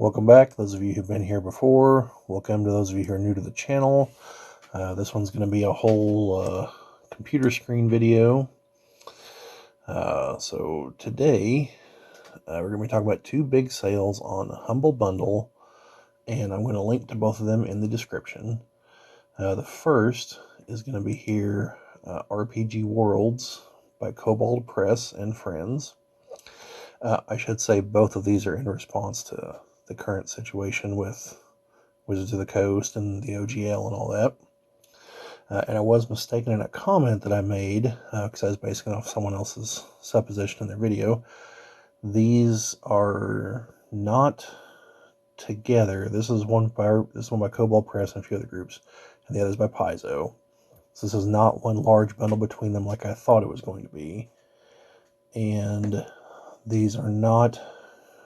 Welcome back, those of you who've been here before. Welcome to those of you who are new to the channel. This one's going to be a whole computer screen video. So today, we're going to be talking about two big sales on Humble Bundle, and I'm going to link to both of them in the description. The first is going to be here, RPG Worlds by Kobold Press and Friends. I should say both of these are in response to the current situation with Wizards of the Coast and the OGL and all that. And I was mistaken in a comment that I made, because I was basing it off someone else's supposition in their video. These are not together. This is one by Kobold Press and a few other groups, and the other is by Paizo. So this is not one large bundle between them like I thought it was going to be. And these are not,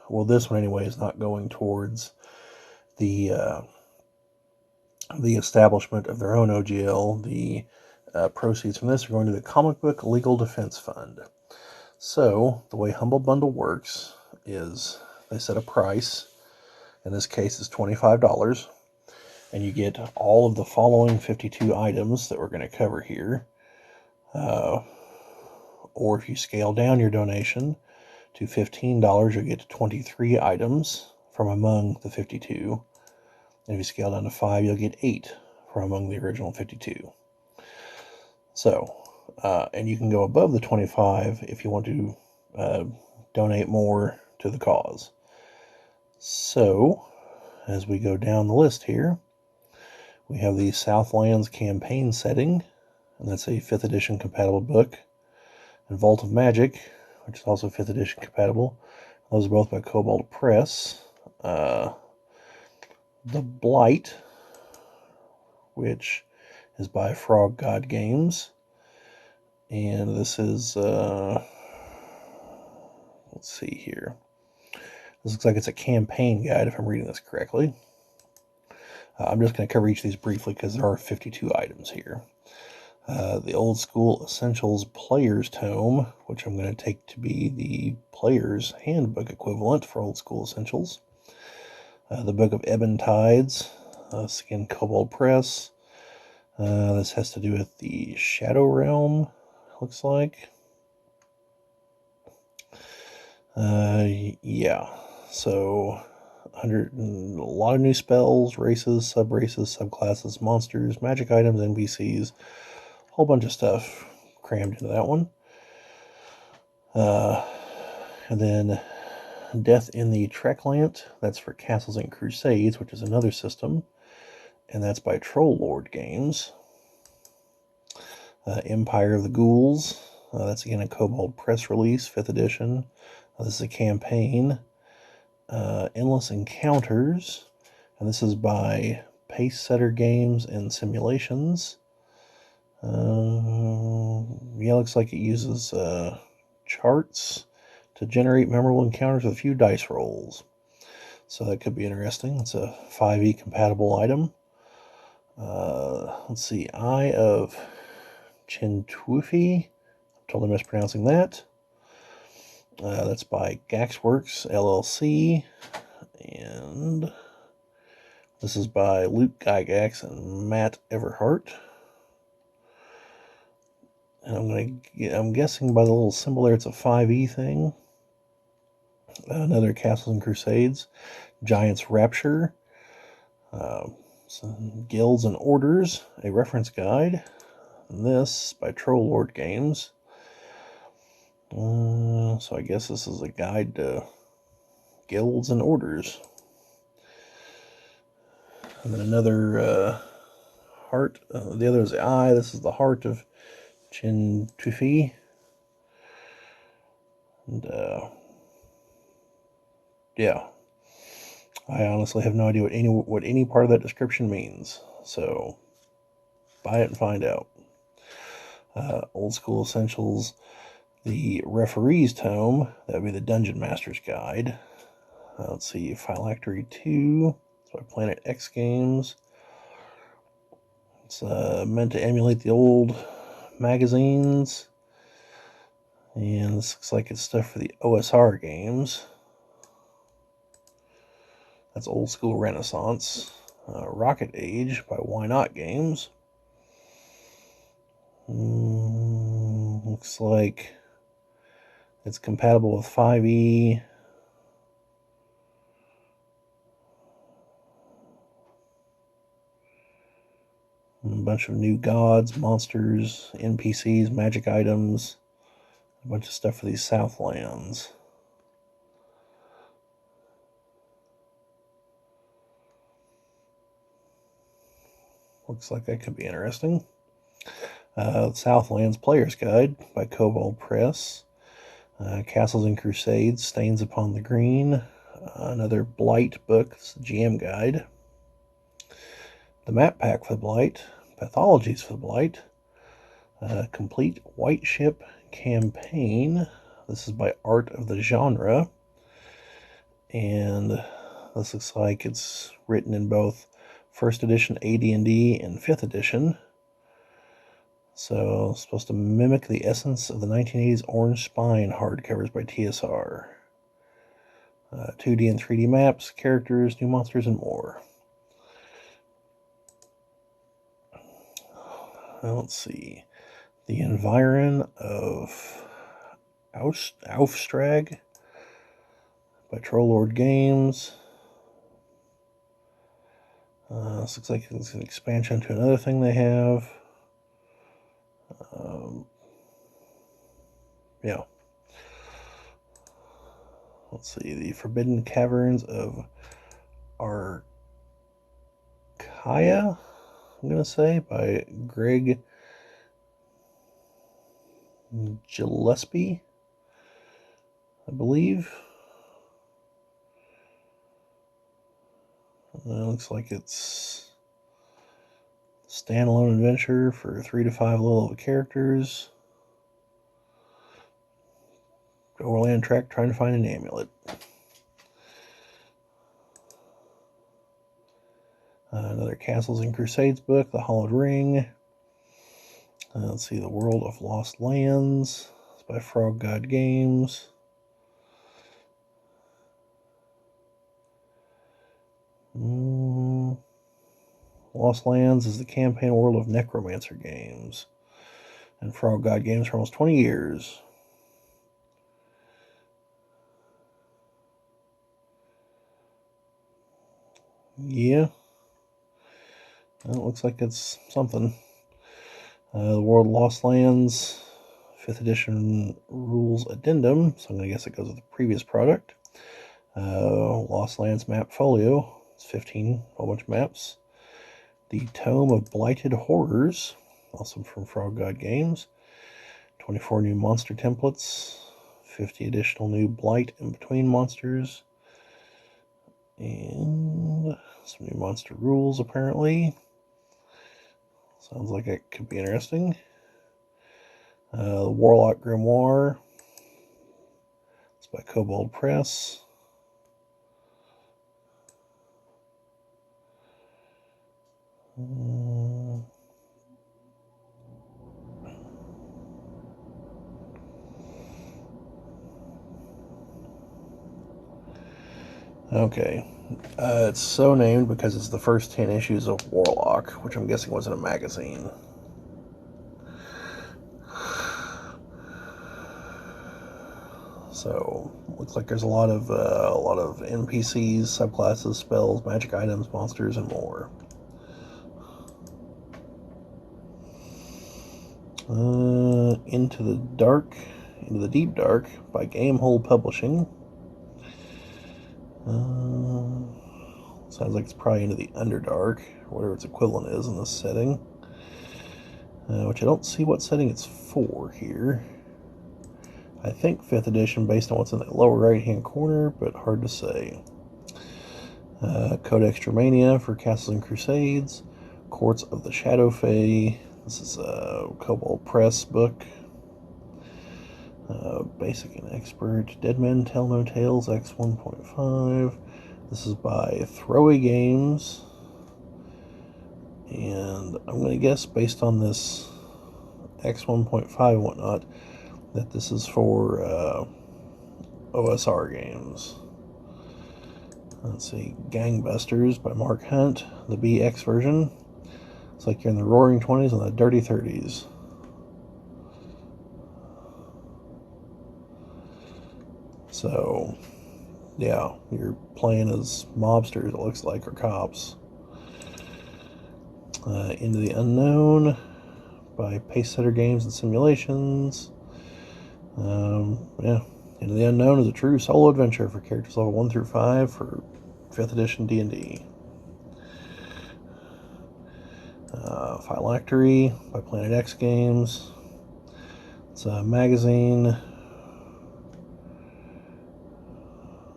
well, this one anyway is not going towards the establishment of their own OGL. The proceeds from this are going to the Comic Book Legal Defense Fund. So the way Humble Bundle works is they set a price. In this case, it's $25, and you get all of the following 52 items that we're going to cover here. Or if you scale down your donation to $15, you'll get 23 items from among the 52. And if you scale down to 5, you'll get 8 from among the original 52. So, and you can go above the 25 if you want to donate more to the cause. So, as we go down the list here, we have the Southlands campaign setting, and that's a 5th edition compatible book, and Vault of Magic, which is also 5th edition compatible. Those are both by Kobold Press. The Blight, which is by Frog God Games, and this is, let's see here. This looks like it's a campaign guide, if I'm reading this correctly. I'm just going to cover each of these briefly because there are 52 items here. The Old School Essentials Player's Tome, which I'm going to take to be the Player's Handbook equivalent for Old School Essentials. The Book of Ebon Tides, again, Kobold Press. This has to do with the Shadow Realm, looks like. Yeah, so a lot of new spells, races, sub-races, subclasses, monsters, magic items, NPCs, a whole bunch of stuff crammed into that one. And then Death in the Treklant, that's for Castles and Crusades, which is another system, and that's by Troll Lord Games. Empire of the Ghouls, that's again a Kobold Press release, 5th edition. This is a campaign. Endless Encounters, and this is by Pace Setter Games and Simulations. Yeah, looks like it uses charts to generate memorable encounters with a few dice rolls. So that could be interesting. It's a 5e compatible item. Let's see, Eye of Chintufi. I'm totally mispronouncing that. That's by Gaxworks LLC, and this is by Luke Gygax and Matt Everhart. And I'm guessing by the little symbol there, it's a 5e thing. Another Castles and Crusades, Giant's Rapture, some Guilds and Orders, a reference guide, and this by Troll Lord Games. So I guess this is a guide to guilds and orders. And then another heart. The other is the eye. This is the heart of Chintufi. And yeah, I honestly have no idea what any part of that description means. So buy it and find out. Old School Essentials. The Referee's Tome, that would be the Dungeon Master's Guide. Let's see, Phylactery 2, it's by Planet X Games. It's meant to emulate the old magazines. And this looks like it's stuff for the OSR games. That's Old School Renaissance. Rocket Age by Why Not Games. Looks like it's compatible with 5e. A bunch of new gods, monsters, NPCs, magic items. A bunch of stuff for these Southlands. Looks like that could be interesting. Southlands Player's Guide by Kobold Press. Castles and Crusades, Stains Upon the Green. Another Blight book, it's the GM Guide. The Map Pack for the Blight. Pathologies for the Blight. Complete White Ship Campaign. This is by Art of the Genre. And this looks like it's written in both 1st edition AD&D and 5th edition. So, it's supposed to mimic the essence of the 1980s Orange Spine hardcovers by TSR. 2D and 3D maps, characters, new monsters, and more. Let's see. The Environ of Aufstrag by Trollord Games. This looks like it's an expansion to another thing they have. Yeah. Let's see. The Forbidden Caverns of Archaea, I'm going to say, by Greg Gillespie, I believe. It looks like it's standalone adventure for 3 to 5 low-level characters. Overland track trying to find an amulet. Another Castles and Crusades book, The Hollowed Ring. Let's see, The World of Lost Lands. It's by Frog God Games. Lost Lands is the campaign world of Necromancer Games. And Frog God Games for almost 20 years. Yeah. Well, it looks like it's something. The World of Lost Lands, 5th edition rules addendum. So I'm going to guess it goes with the previous product. Lost Lands map folio. It's 15 whole bunch of maps. The Tome of Blighted Horrors, also from Frog God Games. 24 new monster templates. 50 additional new Blight in between monsters. And some new monster rules, apparently. Sounds like it could be interesting. The Warlock Grimoire. It's by Kobold Press. Okay. It's so named because it's the first 10 issues of Warlock, which I'm guessing was in a magazine. So, looks like there's a lot of NPCs, subclasses, spells, magic items, monsters, and more. Into the Deep Dark by Gamehole Publishing. Sounds like it's probably into the Underdark, or whatever its equivalent is in this setting. Which I don't see what setting it's for here. I think 5th edition based on what's in the lower right hand corner, but hard to say. Codex Germania for Castles and Crusades. Courts of the Shadow Fae. This is a Kobold Press book. Basic and Expert. Dead Men Tell No Tales X 1.5. This is by Throwaway Games. And I'm going to guess, based on this X 1.5 and whatnot, that this is for OSR games. Let's see, Gangbusters by Mark Hunt, the BX version. It's like you're in the roaring 20s and the dirty 30s. So, yeah, you're playing as mobsters, it looks like, or cops. Into the Unknown by Pacesetter Games and Simulations. Yeah, Into the Unknown is a true solo adventure for characters level 1 through 5 for 5th edition D&D. Phylactery by Planet X Games. It's a magazine.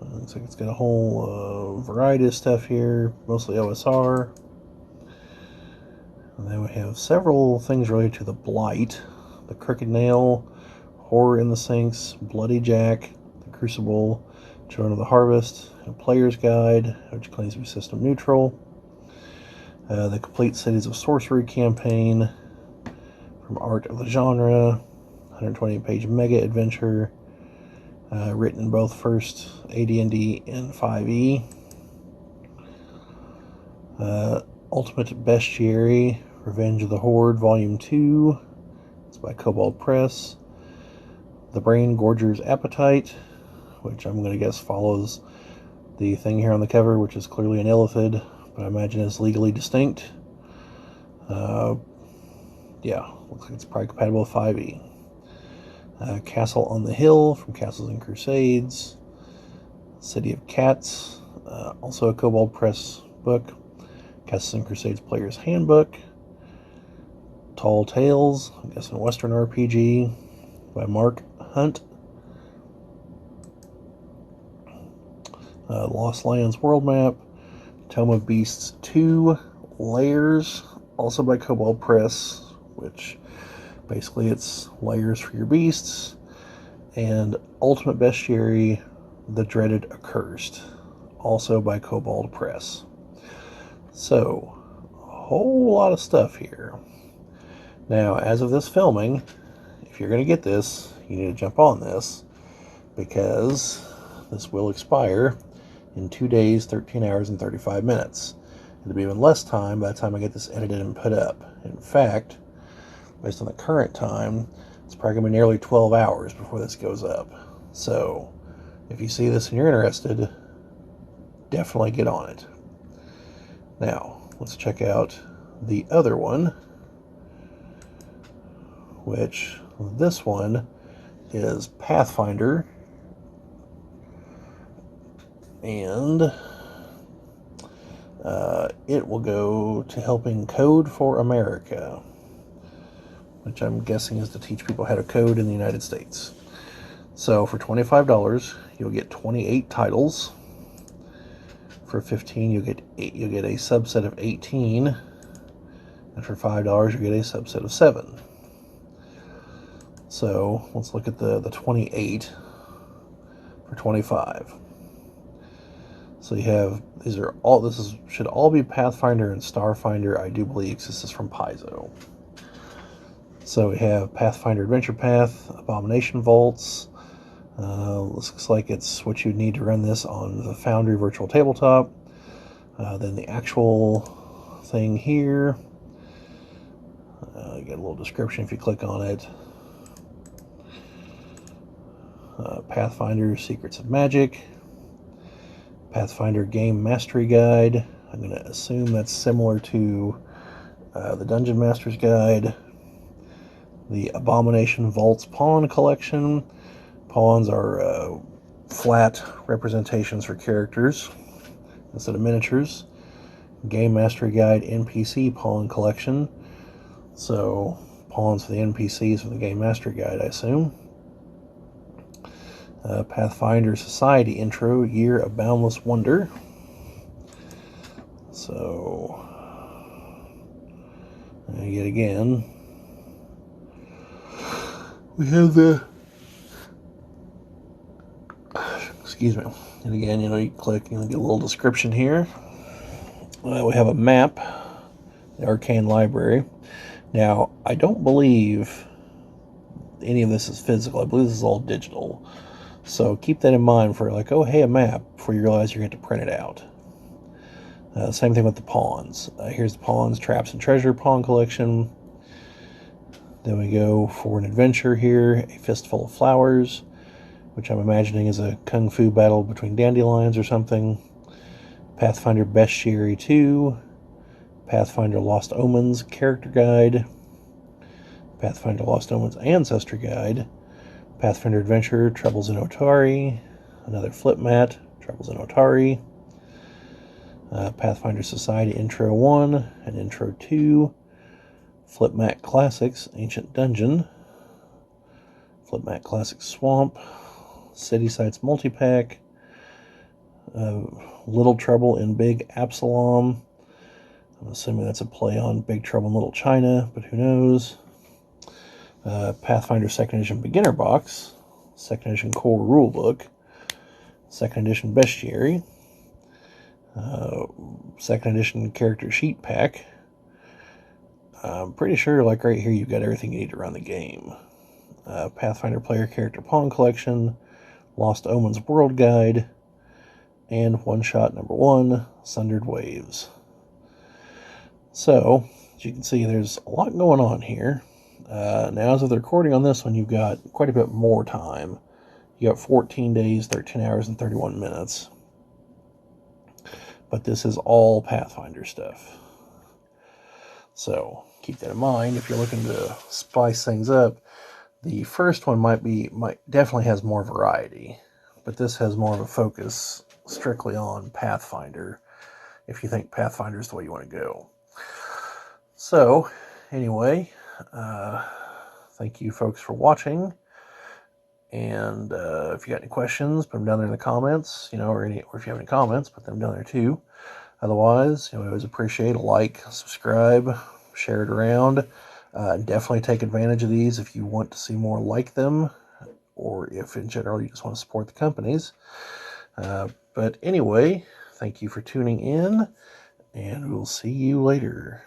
Looks like it's got a whole variety of stuff here, mostly OSR. And then we have several things related to the Blight, the Crooked Nail, Horror in the Sinks, Bloody Jack, the Crucible, Children of the Harvest, a Player's Guide, which claims to be system neutral, the Complete Cities of Sorcery campaign from Art of the Genre, 120-page mega adventure, written in both first AD&D and 5e. Ultimate Bestiary, Revenge of the Horde, Volume 2. It's by Kobold Press. The Brain Gorger's Appetite, which I'm going to guess follows the thing here on the cover, which is clearly an illithid, but I imagine is legally distinct. Yeah, looks like it's probably compatible with 5e. Castle on the Hill from Castles and Crusades. City of Cats, also a Kobold Press book. Castles and Crusades Player's Handbook. Tall Tales, I'm guessing Western RPG by Mark Hunt. Lost Lands World Map. Tome of Beasts 2 Layers, also by Kobold Press, which basically it's layers for your beasts. And Ultimate Bestiary, The Dreaded Accursed, also by Kobold Press. So, a whole lot of stuff here. Now, as of this filming, if you're going to get this, you need to jump on this, because this will expire in 2 days, 13 hours, and 35 minutes. It'll be even less time by the time I get this edited and put up. In fact, based on the current time, it's probably going to be nearly 12 hours before this goes up. So, if you see this and you're interested, definitely get on it. Now, let's check out the other one, which this one is Pathfinder, and it will go to helping Code for America, which I'm guessing is to teach people how to code in the United States. So for $25, you'll get 28 titles. For $15, you'll get a subset of 18, and for $5, you'll get a subset of 7. So let's look at the 28 for 25. So you have should all be Pathfinder and Starfinder, I do believe, because this is from Paizo. So we have Pathfinder Adventure Path, Abomination Vaults. Looks like it's what you'd need to run this on the Foundry Virtual Tabletop. Then the actual thing here. You get a little description if you click on it. Pathfinder Secrets of Magic. Pathfinder Game Mastery Guide. I'm going to assume that's similar to the Dungeon Master's Guide. The Abomination Vaults Pawn Collection. Pawns are flat representations for characters instead of miniatures. Game Mastery Guide NPC Pawn Collection. So, pawns for the NPCs from the Game Mastery Guide, I assume. Pathfinder Society Intro, Year of Boundless Wonder. So, yet again, we have the, excuse me, and again, you click, get a little description here. We have a map, the Arcane Library. Now, I don't believe any of this is physical. I believe this is all digital. So keep that in mind for like, oh, hey, a map, before you realize you're going to have to print it out. Same thing with the pawns. Here's the pawns, traps, and treasure pawn collection. Then we go for an adventure here, a fistful of flowers, which I'm imagining is a kung fu battle between dandelions or something. Pathfinder Bestiary 2, Pathfinder Lost Omens Character Guide, Pathfinder Lost Omens Ancestry Guide, Pathfinder Adventure Troubles in Otari, another flip mat, Troubles in Otari, Pathfinder Society Intro 1 and Intro 2, Flip Mat Classics Ancient Dungeon, Flip Mat Classics Swamp, City Sites Multipack, Little Trouble in Big Absalom. I'm assuming that's a play on Big Trouble in Little China, but who knows. Pathfinder 2nd Edition Beginner Box, 2nd Edition Core Rulebook, 2nd Edition Bestiary, 2nd Edition Character Sheet Pack. I'm pretty sure, like right here, you've got everything you need to run the game. Pathfinder Player Character Pawn Collection, Lost Omens World Guide, and One Shot Number 1, Sundered Waves. So, as you can see, there's a lot going on here. Now, as of the recording on this one, you've got quite a bit more time. You got 14 days, 13 hours, and 31 minutes. But this is all Pathfinder stuff. So, keep that in mind if you're looking to spice things up. The first one definitely has more variety, but this has more of a focus strictly on Pathfinder, if you think Pathfinder is the way you want to go. So, anyway, thank you folks for watching, and if you got any questions, put them down there in the comments, or if you have any comments, put them down there too. Otherwise, we always appreciate a like, subscribe, share it around. Definitely take advantage of these if you want to see more like them, or if in general you just want to support the companies. But anyway, thank you for tuning in, and we'll see you later.